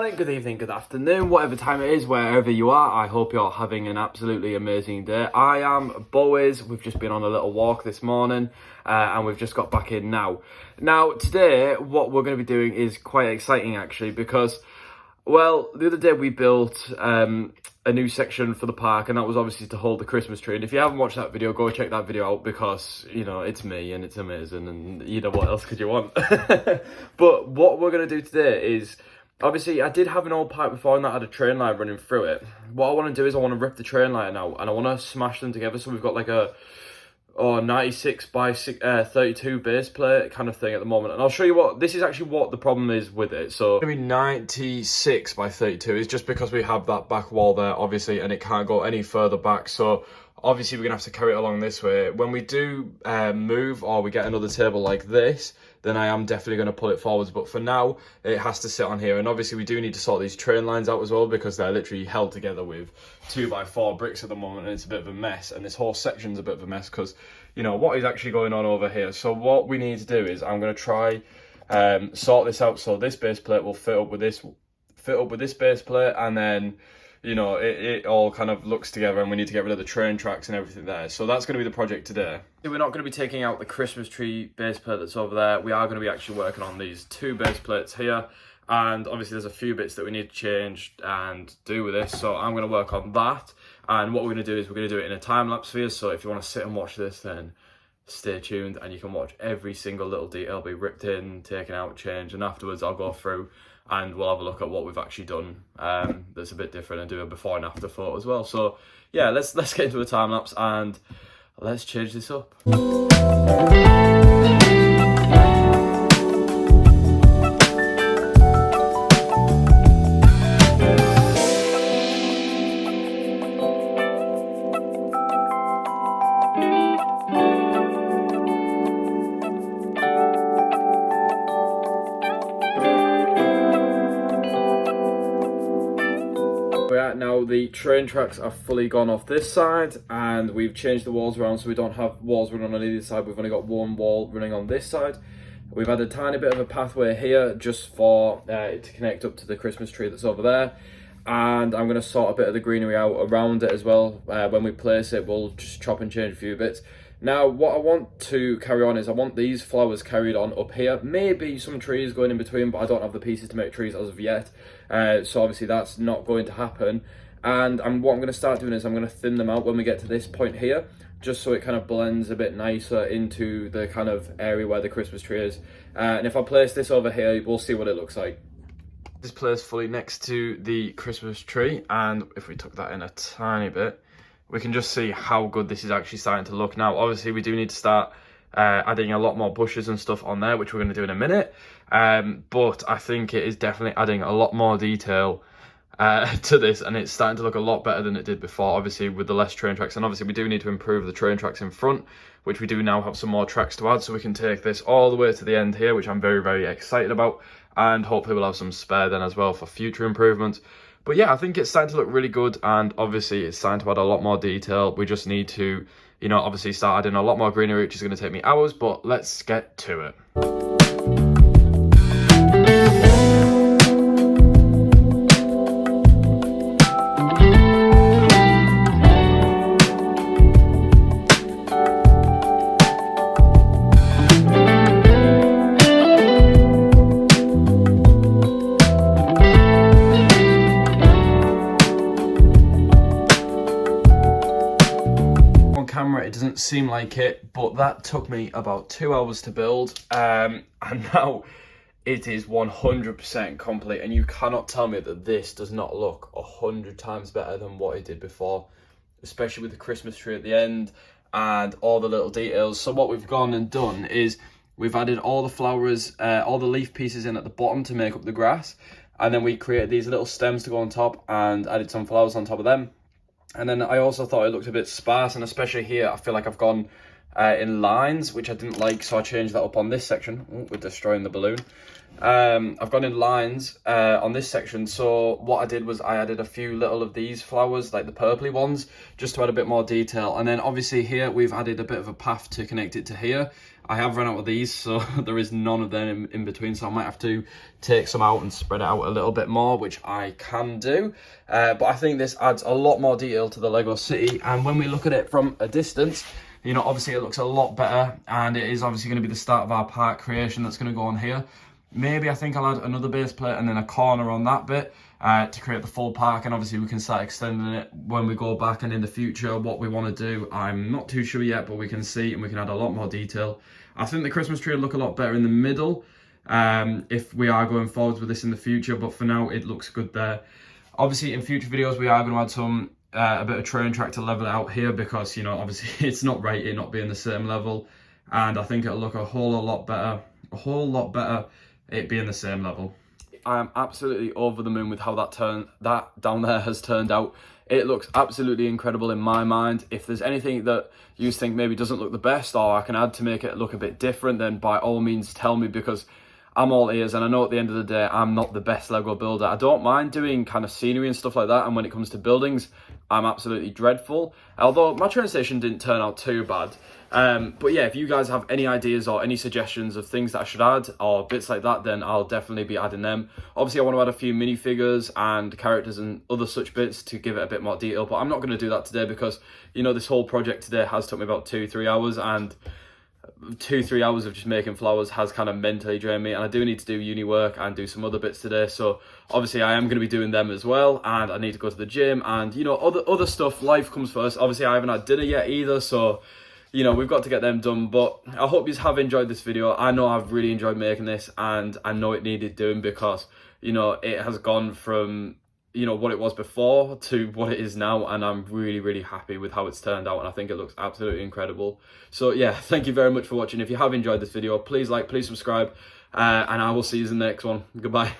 Good evening, good afternoon, whatever time it is, wherever you are. I hope you're having an absolutely amazing day. I am Bowies. We've just been on a little walk this morning and we've just got back in now. Now, today, what we're going to be doing is quite exciting actually because, well, the other day we built a new section for the park, and that was obviously to hold the Christmas tree. And if you haven't watched that video, go check that video out because, you know, it's me and it's amazing and, you know, what else could you want? But what we're going to do today is, obviously, I did have an old pipe before and that had a train line running through it. What I want to do is I want to rip the train line out and I want to smash them together so we've got like a 96 by 32 base plate kind of thing at the moment. And I'll show you what, this is actually what the problem is with it. So it's going to be 96 by 32. It's just because we have that back wall there, obviously, and it can't go any further back. So obviously we're going to have to carry it along this way. When we do move or we get another table like this, then I am definitely going to pull it forwards. But for now, it has to sit on here. And obviously we do need to sort these train lines out as well because they're literally held together with 2x4 bricks at the moment. And it's a bit of a mess. And this whole section's a bit of a mess because, you know, what is actually going on over here? So what we need to do is I'm going to try sort this out. So this base plate will fit up with this base plate, and then, you know, it all kind of looks together, and we need to get rid of the train tracks and everything there. So that's going to be the project today. We're not going to be taking out the Christmas tree base plate that's over there. We are going to be actually working on these two base plates here. And obviously there's a few bits that we need to change and do with this. So I'm going to work on that. And what we're going to do is we're going to do it in a time-lapse for you. So if you want to sit and watch this, then stay tuned and you can watch every single little detail be ripped in, taken out, changed. And afterwards I'll go through and we'll have a look at what we've actually done that's a bit different and do a before and after photo as well. So yeah, let's get into a time lapse and let's change this up. Now the train tracks are fully gone off this side and we've changed the walls around so we don't have walls running on either side. We've only got one wall running on this side. We've had a tiny bit of a pathway here just for it to connect up to the Christmas tree that's over there, and I'm going to sort a bit of the greenery out around it as well. When we place it, we'll just chop and change a few bits. Now what I want to carry on is I want these flowers carried on up here, maybe some trees going in between, but I don't have the pieces to make trees as of yet, so obviously that's not going to happen. And what I'm going to start doing is I'm going to thin them out when we get to this point here, just so it kind of blends a bit nicer into the kind of area where the Christmas tree is. And if I place this over here, we'll see what it looks like. This place fully next to the Christmas tree, and if we took that in a tiny bit, we can just see how good this is actually starting to look. Now, obviously, we do need to start adding a lot more bushes and stuff on there, which we're going to do in a minute. But I think it is definitely adding a lot more detail to this, and it's starting to look a lot better than it did before, obviously with the less train tracks. And obviously we do need to improve the train tracks in front, which we do now have some more tracks to add, so we can take this all the way to the end here, which I'm very, very excited about, and hopefully we'll have some spare then as well for future improvements. But yeah, I think it's starting to look really good, and obviously it's starting to add a lot more detail. We just need to, you know, obviously start adding a lot more greenery, which is going to take me hours, but let's get to it. Camera, it doesn't seem like it, but that took me about 2 hours to build, and now it is 100% complete, and you cannot tell me that this does not look 100 times better than what it did before, especially with the Christmas tree at the end and all the little details. So what we've gone and done is we've added all the flowers, all the leaf pieces in at the bottom to make up the grass, and then we created these little stems to go on top and added some flowers on top of them. And then I also thought it looked a bit sparse, and especially here, I feel like I've gone in lines, which I didn't like, so I changed that up on this section. Ooh, we're destroying the balloon. I've gone in lines on this section, so what I did was I added a few little of these flowers, like the purpley ones, just to add a bit more detail. And then obviously here we've added a bit of a path to connect it to here. I have run out of these, so there is none of them in between, so I might have to take some out and spread it out a little bit more, which I can do. But I think this adds a lot more detail to the Lego city, and when we look at it from a distance, you know, obviously it looks a lot better, and it is obviously going to be the start of our park creation that's going to go on here. Maybe I think I'll add another base plate and then a corner on that bit to create the full park, and obviously we can start extending it when we go back and in the future what we want to do. I'm not too sure yet, but we can see and we can add a lot more detail. I think the Christmas tree will look a lot better in the middle if we are going forwards with this in the future, but for now it looks good there. Obviously in future videos we are going to add some a bit of train track to level it out here, because, you know, obviously it's not right it not being the same level, and I think it'll look a whole lot better it being the same level. I am absolutely over the moon with how that down there has turned out. It looks absolutely incredible in my mind. If there's anything that you think maybe doesn't look the best, or I can add to make it look a bit different, then by all means tell me, because I'm all ears. And I know at the end of the day I'm not the best Lego builder. I don't mind doing kind of scenery and stuff like that, and when it comes to buildings I'm absolutely dreadful, although my train station didn't turn out too bad. But yeah, if you guys have any ideas or any suggestions of things that I should add or bits like that, then I'll definitely be adding them. Obviously I want to add a few minifigures and characters and other such bits to give it a bit more detail, but I'm not going to do that today because, you know, this whole project today has took me about 2-3 hours, and 2-3 hours of just making flowers has kind of mentally drained me, and I do need to do uni work and do some other bits today, so obviously I am going to be doing them as well, and I need to go to the gym and, you know, other stuff. Life comes first. Obviously I haven't had dinner yet either, so, you know, we've got to get them done. But I hope you have enjoyed this video. I know I've really enjoyed making this, and I know it needed doing, because, you know, it has gone from, you know, what it was before to what it is now, and I'm really happy with how it's turned out, and I think it looks absolutely incredible. So yeah, thank you very much for watching. If you have enjoyed this video, please like, please subscribe, and I will see you in the next one. Goodbye.